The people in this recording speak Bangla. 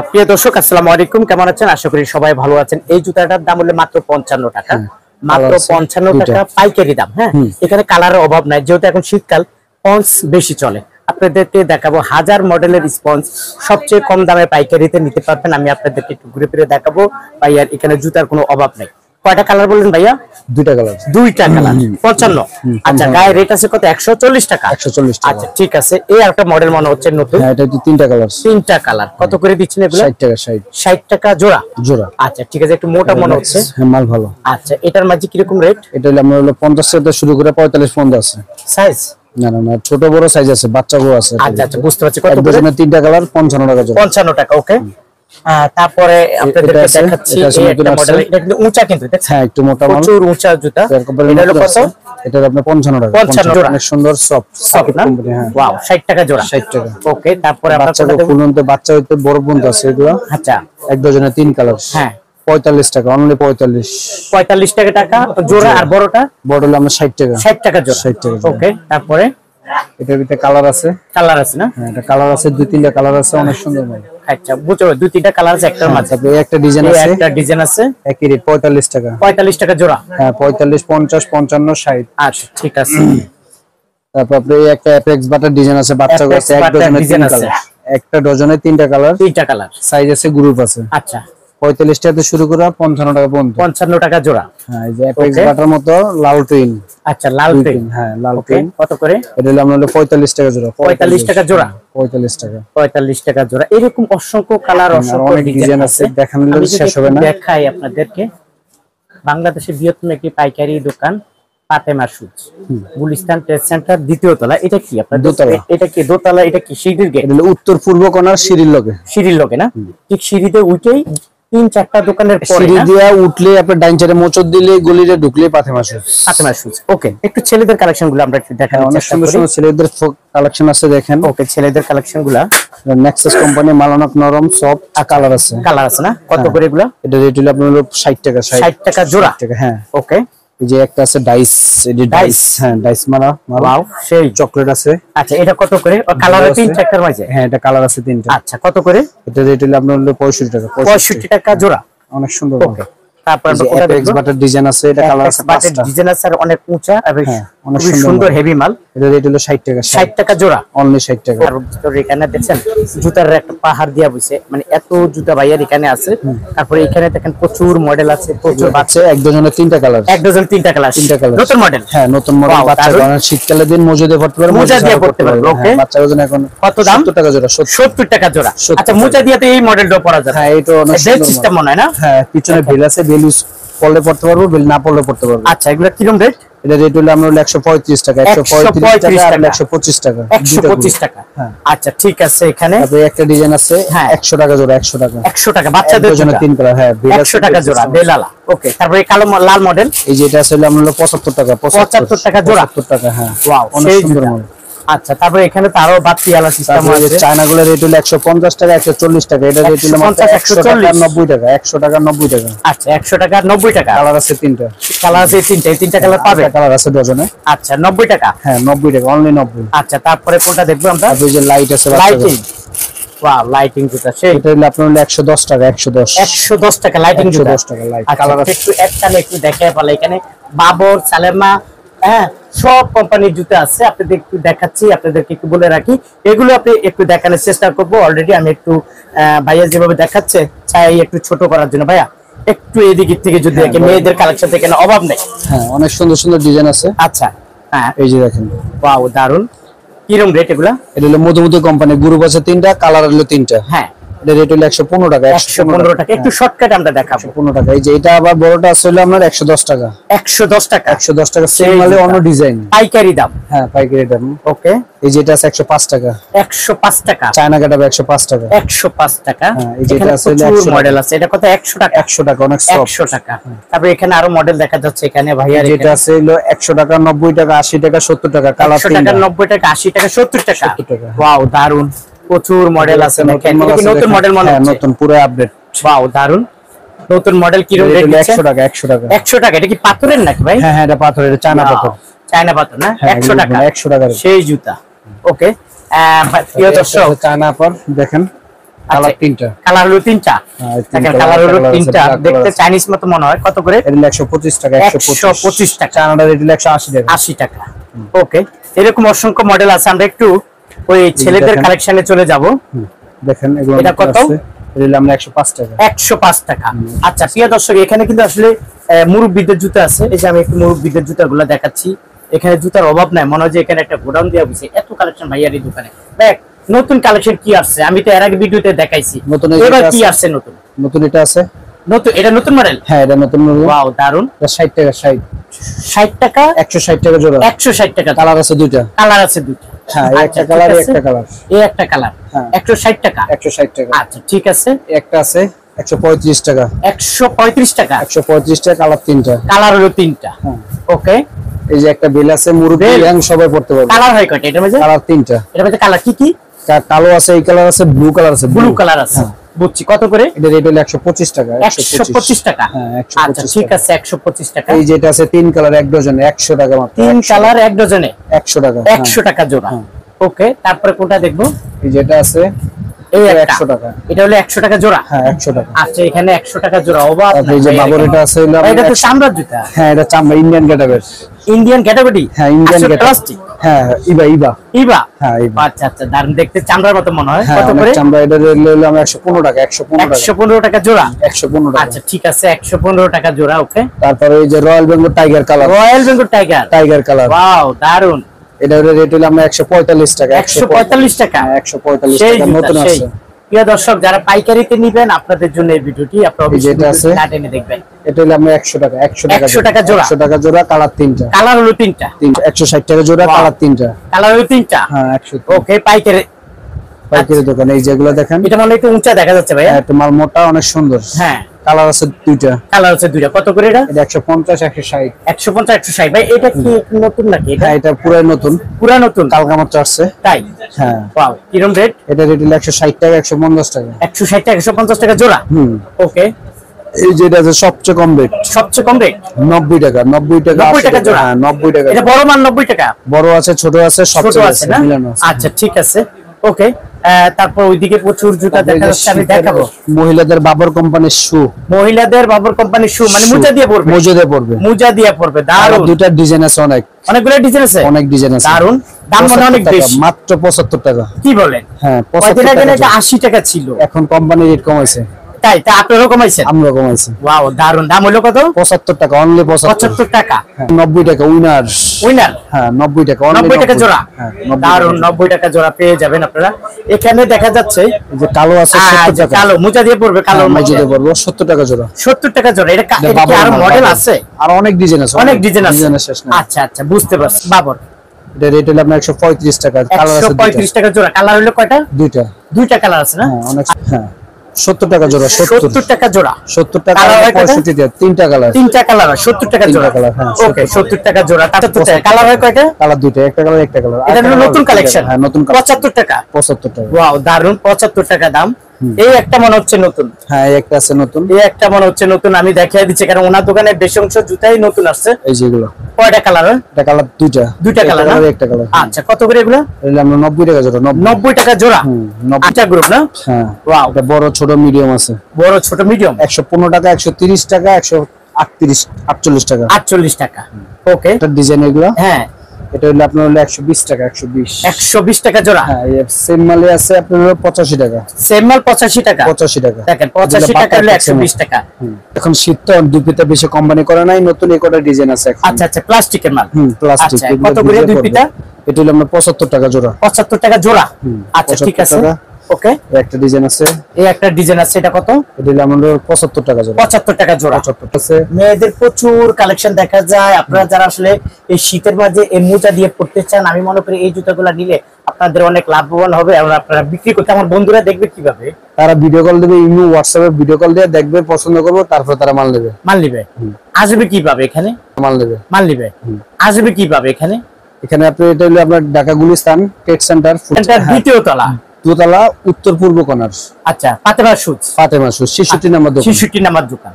প্রিয় দর্শক আসসালামু আলাইকুম, কেমন আছেন? আশা করি সবাই ভালো আছেন। এই জুতাটার দাম হলো মাত্র 55 টাকা, মাত্র 55 টাকা পাইকারি দাম। হ্যাঁ, এখানে কালারের অভাব নাই, যেহেতু এখন শীতকাল, স্পঞ্জ বেশি চলে। আপনাদেরকে দেখাবো হাজার মডেলের স্পঞ্জ সবচেয়ে কম দামে পাইকারিতে নিতে পারবেন। আমি আপনাদেরকে একটু ঘুরে ফিরে দেখাবো। ভাইয়া এখানে জুতার কোনো অভাব নাই। কয়টা কালার বললেন ভাইয়া? দুইটা কালার। 55। আচ্ছা, গায়ে রেট আছে কত? 140 টাকা। 140 টাকা। আচ্ছা ঠিক আছে। এই একটা মডেল মনে হচ্ছে নতুন। হ্যাঁ, এটা তিনটা কালার। তিনটা কালার। কত করে দিচ্ছেন এগুলো? 60 টাকা। 60 টাকা জোড়া। আচ্ছা ঠিক আছে, একটু মোটা মনে হচ্ছে। হ্যাঁ, মাল ভালো। আচ্ছা, এটার মাঝে কি রকম রেট? এটা হলো 50 থেকে শুরু করে 45 পর্যন্ত আছে সাইজ। না, ছোট বড় সাইজ আছে, বাচ্চা বড় আছে। আচ্ছা বুঝতে পারছি। কত করে? তিনটা কালার 55 টাকা জোড়া। 55 টাকা। ওকে। তারপরে আপনাদেরকে দেখাচ্ছি একটা মডেল। এটা কিন্তু উঁচা, কিন্তু হ্যাঁ একটু মোটা মাল, প্রচুর উঁচা জুতা। এটা হলো কত? এটা আপনার 55 টাকা। 55 জোড়া। অনেক সুন্দর সফট না? হ্যাঁ, ওয়াও, 60 টাকা জোড়া। 60 টাকা। ওকে। তারপরে আপনাদের ফুলন্ত বাচ্চা হইতে বড় পর্যন্ত আছে এগুলো। আচ্ছা, এক ডজনে 3 কালার। হ্যাঁ, 45 টাকা, অনলি 45 টাকা জোড়া। আর বড়টা? বড় হলো আমরা 60 টাকা। 60 টাকা জোড়া। 60 টাকা। ওকে। তারপরে এটার ভিতরে কালার আছে না? হ্যাঁ, এটা কালার আছে, দুই তিনটা কালার আছে, অনেক সুন্দর মাল। আচ্ছা বুঝছো, দুই তিনটা কালার আছে, একটার মাঝে একটা ডিজাইন আছে। একটা ডিজাইন আছে, একই রেট 45 টাকা। 45 টাকা জোড়া। হ্যাঁ, 45, 50, 55, 60। আচ্ছা ঠিক আছে। তারপর আপনি একটা অ্যাপেক্স বাটার ডিজাইন আছে, বাচ্চা আছে, এক ডজনে 3 কালার। একটা ডজনে 3টা কালার। 3টা কালার। সাইজ আছে, গ্রুপ আছে। আচ্ছা, 45 টাকা থেকে শুরু করে 55 টাকা পর্যন্ত। 55 টাকা জোড়া। হ্যাঁ, এই যে অ্যাপেক্স বাটার মতো লাল টুইন। আচ্ছা, লাল টুইন। হ্যাঁ, লাল টুইন। কত করে? এটা হলো আমরা 45 টাকা জোড়া। 45 টাকা জোড়া। 45 টাকা। 45 টাকা জোড়া। এরকম অসংখ্য কালার, অসংখ্য ডিজাইন আছে, দেখানো শেষ হবে না। দেখাই আপনাদেরকে। বাংলাদেশের বৃহত্তম একটি পাইকারি দোকান Fatema shoes, Gulistan trade centre, দ্বিতীয় তলা। এটা কি আপনার দোতলা? এটা কি দোতলা? এটা কি সিঁড়ির গেট? এটা উত্তর পূর্ব কোণার সিঁড়ির লগে না? ঠিক সিঁড়িতে উঠেই 3-4টা দোকানের পরে সিঁড়ি দিয়ে উঠলে আপনার ডাইন সাইডে মোচড় দিলে গলিতে ঢুকলে ফাতেমা শুজ। ওকে। একটু ছেলেদের কালেকশন গুলো আমরা একটু দেখানোর চেষ্টা করি। অনেক সুন্দর ছেলেদের কালেকশন আছে, দেখেন। ওকে, ছেলেদের কালেকশন গুলা নেক্সাস কোম্পানি, মালানক নরম সফট কালার আছে না? কত করে এগুলা? এটা রেট হলো আপনার 60 টাকা। 60 টাকা জোড়া। হ্যাঁ। ওকে। এই যে একটা আছে ডাইস, ডাইস। হ্যাঁ, ডাইস মারা। ওয়াও, সেই চকলেট আছে। আচ্ছা, এটা কত করে? কালারে 3 টাকার মাঝে। হ্যাঁ, এটা কালার আছে 3টা। আচ্ছা, কত করে? এটা রেট হলো আপনার 65 টাকা। 65 টাকা জোড়া। অনেক সুন্দর। ওকে। তারপর কোটা দেখব, বাটার ডিজাইন আছে, এটা কালার আছে 5টা। ডিজাইন আছে, আর অনেক উঁচা এবং অনেক সুন্দর হেভি মাল। এটা রেট হলো 60 টাকা। 60 টাকা জোড়া, অনলি 60 টাকা। আর এখানে দেখছেন জুতার একটা পাহাড় দিয়া বসে, মানে এত জুতা ভাইয়ার এখানে আছে। তারপরে এখানে দেখেন প্রচুর মডেল আছে, প্রচুর বাচ্চা। এক ডজনে 3টা কালার। এক ডজন 3টা কালার। নতুন মডেল। হ্যাঁ, নতুন মডেল। বাচ্চা কারণ শীতকালের দিন মোজা দিয়ে পড়তে পারবে। মোজা দিয়ে পড়তে পারবে। ওকে। বাচ্চার ওজন এখন কত দাম? 70 টাকা জোড়া। 70 টাকা জোড়া। আচ্ছা, মোজা দিয়ে তো এই মডেলটা পরা যায়। হ্যাঁ, এটা অনেক সুন্দর সিস্টেম মনে হয় না? হ্যাঁ, পিছনে বেল আছে, বেল ইউজ করলে পড়তে পারবো, বেল না পড়লে পড়তে পারবো। আচ্ছা, এগুলা কিরকম রেট? এটা রেট হলো আমরা 135 টাকা। 135 টাকা আর 125 টাকা। 125 টাকা। আচ্ছা ঠিক আছে। এখানে তারপরে একটা ডিজাইন আছে, 100 টাকা জোড়া। 100 টাকা। 100 টাকা বাচ্চাদের জন্য 3 কালার। হ্যাঁ, 100 টাকা জোড়া, বেলালা। ওকে। তারপরে কালো লাল মডেল, এই যে এটা আছে আমরা 75 টাকা। 75 টাকা জোড়া। 75 টাকা। হ্যাঁ, ওয়াও, অনেক সুন্দর মাল। আচ্ছা, তারপরে এখানে তো আরো বাড়তি আলা সিস্টেম আছে। চায়না গুলো রেট হলো 150 টাকা, 140 টাকা। এটা রেট হলো 100 টাকা 90 টাকা। 100 টাকা 90 টাকা। আচ্ছা, 100 টাকা 90 টাকা। কালার আছে 3টা। কালার আছে 3টা। এই 3টা কালার পাবে। কালার আছে ডজনে। আচ্ছা, 90 টাকা। হ্যাঁ, 90 টাকা, অনলি 90। আচ্ছা, তারপরে কোনটা দেখবো আমরা? এই যে লাইট আছে, লাইটিং। ওয়াও, লাইটিং জুতা। সেই এটা হলো আপনার 110 টাকা। 110 টাকা লাইটিং জুতা। 110 টাকা লাইট। কালার আছে একটু একটানে একটু দেখায় পালা। এখানে বাবর, সালেমা, হ্যাঁ, সব কোম্পানির জুতা আছে। আপনাদের একটু দেখাচ্ছি, আপনাদেরকে একটু বলে রাখি, এগুলো আপনি একটু দেখানোর চেষ্টা করবো। অলরেডি আমি একটু ভাইয়া যেভাবে দেখাচ্ছে চাই একটু ছোট করার জন্য। ভাইয়া একটু এদিক থেকে যদি দেখেন, মেয়েদের কালেকশন থেকে অভাব নেই। হ্যাঁ, অনেক সুন্দর সুন্দর ডিজাইন আছে। আচ্ছা, হ্যাঁ, এই যে দেখেন। ওয়াও, দারুন। কিরকম রেট এগুলা? এটা হলো মধুমতি কোম্পানি, গ্রুপ আছে 3টা, কালার হলো 3টা। হ্যাঁ, এটা রেট হলো 115 টাকা। 115 টাকা। একটু শর্টকাট আমরা দেখাবো। 115 টাকা। এই যে এটা আবার বড়টা আছে হলো আপনার 110 টাকা। 110 টাকা। 110 টাকা। সেম মালে অন্য ডিজাইন, পাইকারি দাম। হ্যাঁ, পাইকারি দাম। ওকে। এই যে এটা আছে 105 টাকা। 105 টাকা। চায়না কাটা 105 টাকা। 105 টাকা। হ্যাঁ, এই যে এটা আছে 100 মডেল আছে। এটা কত? 100 টাকা। 100 টাকা, অনেক সফট। 100 টাকা। তারপর এখানে আরো মডেল দেখা যাচ্ছে। এখানে ভাইয়া যেটা আছে হলো 100 টাকা, 90 টাকা, 80 টাকা, 70 টাকা। কালার 100 টাকা, 90 টাকা, 80 টাকা, 70 টাকা। ওয়াও, দারুন। প্রচুর মডেল আছে। দেখেন, এটা কি নতুন মডেল মনে হচ্ছে? নতুন, পুরো আপডেট। ওয়াও, দারুন। নতুন মডেল কি রেট? 100 টাকা। 100 টাকা। 100 টাকা। এটা কি পাথরের নাকি ভাই? হ্যাঁ, এটা পাথরের, এটা চায়না পাথর। চায়না পাথর না? 100 টাকা। 100 টাকা সেই জুতা। ওকে। প্রিয় দর্শক, চায়না পাথর দেখেন। কালার তিনটা, কালার হলো তিনটা, দেখেন কালার হলো তিনটা, দেখতে চাইনিজ মতো মনে হয়। কত করে? এটা 125 টাকা। 125 টাকা। চায়নাটার এটা 180 টাকা। 80 টাকা। ওকে, এরকম অসংখ্য মডেল আছে। আমরা একটু ওই ছেলেদের কালেকশনে চলে যাব। দেখেন এগুলো এটা কত? এটা আমরা 105 টাকা। 105 টাকা। আচ্ছা প্রিয় দর্শক, এখানে কিন্তু আসলে মুরব্বিদের জুতা আছে। এই যে আমি একটু মুরব্বিদের জুতাগুলো দেখাচ্ছি। এখানে জুতার অভাব নাই, মনে হয় যে এখানে একটা গোডাউন দেওয়া হয়েছে, এত কালেকশন ভাইয়ার এই দোকানে। দেখ নতুন কালেকশন কি আসছে, আমি তো এর আগে ভিডিওতে দেখাইছি। এবার কি আসছে নতুন? নতুন এটা আছে নতুন, এটা নতুন মডেল? হ্যাঁ এটা নতুন মডেল। ওয়াও দারুন। 60 টাকা। 60 টাকা। 160 টাকা জোড়া। 160 টাকা। কালার আছে দুইটা। কালার আছে দুইটা। হ্যাঁ একটা কালার, একটা কালার। এই একটা কালার। 160 টাকা। 160 টাকা। আচ্ছা ঠিক আছে। একটা আছে 135 টাকা। 135 টাকা। 135 টাকা। কালার তিনটা। কালার হলো তিনটা। ওকে, এই যে একটা বেল আছে, মুরব্বি ইয়াং সবাই পড়তে পারবে। কালার হয় কয়টা এটার মধ্যে? কালার তিনটা। এটার মধ্যে কালার কি কি? কালো আছে, এই কালার আছে, ব্লু কালার আছে। ব্লু কালার আছে, বুঝছি। কত করে? এটা রেট হলো 125 টাকা। 125 টাকা। হ্যাঁ 125। আচ্ছা ঠিক আছে, 125 টাকা। এই যেটা আছে তিন কালার এক ডজনে 100 টাকা মাত্র। তিন কালার এক ডজনে 100 টাকা। 100 টাকা জোড়া। ওকে, তারপরে কোনটা দেখবো? এই যেটা আছে এই 100 টাকা। এটা হলো 100 টাকা জোড়া। হ্যাঁ 100 টাকা। আচ্ছা এখানে 100 টাকা জোড়া। অবাক। এই যে বাবর এটা আছে হলো এটা তো চামড়ার জুতা। হ্যাঁ এটা চামড়া, ইন্ডিয়ান ক্যাটাগরি। Indian category? হ্যাঁ ইন্ডিয়ান ক্যাটাগরি। প্লাস্টিক? হ্যাঁ ইবা। ইবা? হ্যাঁ ইবা। আচ্ছা আচ্ছা, দারুন, দেখতে চামড়ার মতো মনে হয়। কত করে? চামড়া এটা হলো আমরা 115 টাকা। 115 টাকা জোড়া। 115 টাকা। আচ্ছা ঠিক আছে, 115 টাকা জোড়া। ওকে, তারপরে এই যে royal Bengal tiger colour. Royal Bengal tiger colour. Wow দারুন। এটা রেট হলো আমরা 145 টাকা। 145 টাকা। 145 টাকা নতুন আছে। প্রিয় দর্শক, যারা পাইকারিতে নেবেন আপনাদের জন্য এই ভিডিওটি আপনারা যেটা আছে টেনে দেখবেন। এটা হলো আমরা 100 টাকা। 100 টাকা জোড়া। 100 টাকা জোড়া। কালার তিনটা। কালার হলো তিনটা। 160 টাকা জোড়া। কালার তিনটা। কালার হলো তিনটা। হ্যাঁ 100। ওকে, পাইকারি দোকানে এই যেগুলো দেখেন, এটা মানে একটু উঁচা দেখা যাচ্ছে ভাই। একটু মাল মোটা, অনেক সুন্দর। হ্যাঁ কালার আছে দুইটা। কালার আছে দুইটা। কত করে এটা? এটা 150 160। 150 160 ভাই। এটা কি নতুন নাকি? হ্যাঁ এটা পুরো নতুন। পুরা নতুন, কালকা মাত্র আসছে। তাই? হ্যাঁ। ওয়াও, কিরকম রেট? এটা রেট হলো 160 টাকা। 150 টাকা। 160 টাকা 150 টাকা জোড়া। ওকে, এই যেটা আছে সবচেয়ে কম রেট। সবচেয়ে কম রেট 90 টাকা। 90 টাকা। 90 টাকা জোড়া। হ্যাঁ 90 টাকা। এটা বড় মান 90 টাকা। বড় আছে, ছোট আছে, সব আছে না? আচ্ছা ঠিক আছে। ওকে, তারপর ওইদিকে প্রচুর জুতা দেখা যাচ্ছে, আমি দেখাবো। মহিলাদের বাবর কোম্পানির শু। মহিলাদের বাবর কোম্পানির শু, মানে মোজা দিয়ে পরবে? মোজা দিয়ে পরবে। মোজা দিয়ে পরবে। দারুন। দুইটা ডিজাইন আছে, অনেকগুলো ডিজাইন আছে। অনেক ডিজাইন আছে। দারুন। দাম মনে অনেক বেশি। মাত্র 75 টাকা। কি বলেন? হ্যাঁ 75 টাকা। এটা 80 টাকা ছিল, এখন কোম্পানি রেট কমাইছে। তাই? তা আপনারা কমাইছেন? আমরা কমাইছি। ওয়াও দারুন। দাম হলো কত? 75 টাকা। অনলি 75 টাকা। 90 টাকা উইনার। উইনার? হ্যাঁ 90 টাকা। 90 টাকা জোড়া। হ্যাঁ দারুন, 90 টাকা জোড়া পেয়ে যাবেন আপনারা। এখানে দেখা যাচ্ছে যে কালো আছে 70 টাকা। কালো মোজা দিয়ে পরবে। কালো মোজা দিয়ে পরবে 70 টাকা জোড়া। 70 টাকা জোড়া। এটা কি আর মডেল আছে? আর অনেক ডিজাইন আছে। অনেক ডিজাইন আছে। শেষ না। আচ্ছা আচ্ছা, বুঝতে পারছি। বাবর এটা রেট হলো আপনার 135 টাকা। কালার আছে 135 টাকা জোড়া। কালার হলো কয়টা? দুইটা। দুইটা কালার আছে না? হ্যাঁ অনেক। হ্যাঁ 70 টাকা জোড়া। 70 টাকা জোড়া। 70 টাকা। 65 টাকা। তিনটা কালার। তিনটা কালার। 70 টাকা জোড়া। ওকে, 70 টাকা জোড়া। 70 টাকা। কালার হয় কয়টা? কালার দুইটা। একটা কালার একটা কালার। এটা হলো নতুন কালেকশন। হ্যাঁ নতুন। 75 টাকা। 75 টাকা। ওয়াও দারুন, 75 টাকা দাম। এই একটা মনে হচ্ছে নতুন। হ্যাঁ এই একটা আছে নতুন। এই একটা মনে হচ্ছে নতুন, আমি দেখিয়ে দিচ্ছি, কারণ ওনার দোকানে বেশি অংশ জুতাই নতুন আসছে। এই যেগুলো কয়টা কালার? এটা কালার দুইটা। দুইটা কালার না? একটা কালার। আচ্ছা, কত করে এগুলো? এগুলো আমরা 90 টাকা জোড়া। 90 টাকা জোড়া। 90 গ্রুপ না? হ্যাঁ। ওয়াও, এটা বড় ছোট মিডিয়াম আছে। বড় ছোট মিডিয়াম 115 টাকা, 130 টাকা, 138 48 টাকা। 48 টাকা। ওকে, এটা ডিজাইন এগুলো। হ্যাঁ এটা হলো আপনার হলো 120 টাকা। 120 টাকা জোড়া। হ্যাঁ এই সেম মালে আছে আপনার হলো 85 টাকা। সেম মাল 85 টাকা। 85 টাকা। দেখেন 85 টাকা হলো 120 টাকা। এখন শীত তো দুপিতে বেশি কোম্পানি করে নাই, নতুন এই কটা ডিজাইন আছে এখন। আচ্ছা আচ্ছা, প্লাস্টিকের মাল। প্লাস্টিক। আচ্ছা, কত করে দুই পিতা? এটা হলো আমরা 75 টাকা জোড়া। 75 টাকা জোড়া। আচ্ছা ঠিক আছে। ওকে, একটা ডিজাইন আছে। এই একটা ডিজাইন আছে, এটা কত? এটা হলো আমাদের 75 টাকা জোড়া। 75 টাকা জোড়া। 75 আছে। মেয়েদের প্রচুর কালেকশন দেখা যায়। আপনারা যারা আসলে এই শীতের মাঝে এই মোজা দিয়ে পড়তে চান, আমি মনে করি এই জুতাগুলো নিলে আপনাদের অনেক লাভবান হবে এবং আপনারা বিক্রি করতে। আমার বন্ধুরা দেখবে কিভাবে? তারা ভিডিও কল দেবে, ইমো হোয়াটসঅ্যাপে ভিডিও কল দিয়ে দেখবে, পছন্দ করবে, তারপর তারা মাল নেবে। মাল নিবে? আসবে কিভাবে এখানে? মাল নেবে। মাল নিবে। আসবে কিভাবে এখানে? এখানে আপনি এটা হলো আপনার ঢাকা গুলিস্তান ট্রেড সেন্টার, দ্বিতীয় তলা, দোতলা, উত্তর পূর্ব কোণার। আচ্ছা, ফাতেমা শুজ। ফাতেমা শুজ 66 নম্বর দোকান। 66 নম্বর দোকান।